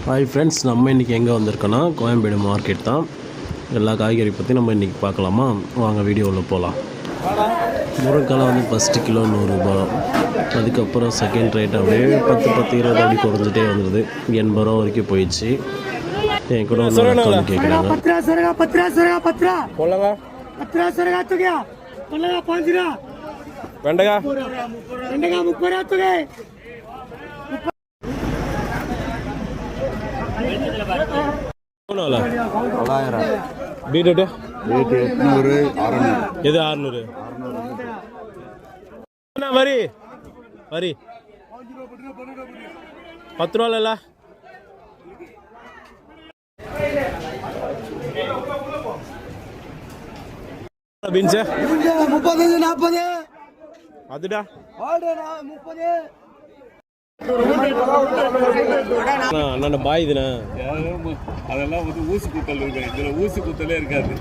Hi friends, நம்ம இன்றைக்கி எங்கே வந்திருக்கோன்னா கோயம்பேடு மார்க்கெட் தான். எல்லா காய்கறி பற்றி நம்ம இன்றைக்கி பார்க்கலாமா? வாங்க வீடியோவில் போகலாம். முருங்கைக்காய் வந்து ஃபஸ்ட்டு கிலோ 100 ரூபா. அதுக்கப்புறம் செகண்ட் ரேட் அப்படியே 10, 20 அப்படி குறைஞ்சிட்டே வந்துடுது. 80 ரூபா வரைக்கும் போயிடுச்சு. என் கூட ஒன்று கேட்குறாங்க. பீட்ரூட் 800 600. எது 600? வரி வரி 10 ரூபா இல்ல. பீன்ஸ் 30 40. அதுடா 30. அண்ணா பாய் இதுண்ணா. அதெல்லாம் வந்து ஊசி குத்தல் இருக்கு, இதுல ஊசி குத்தலே இருக்காது.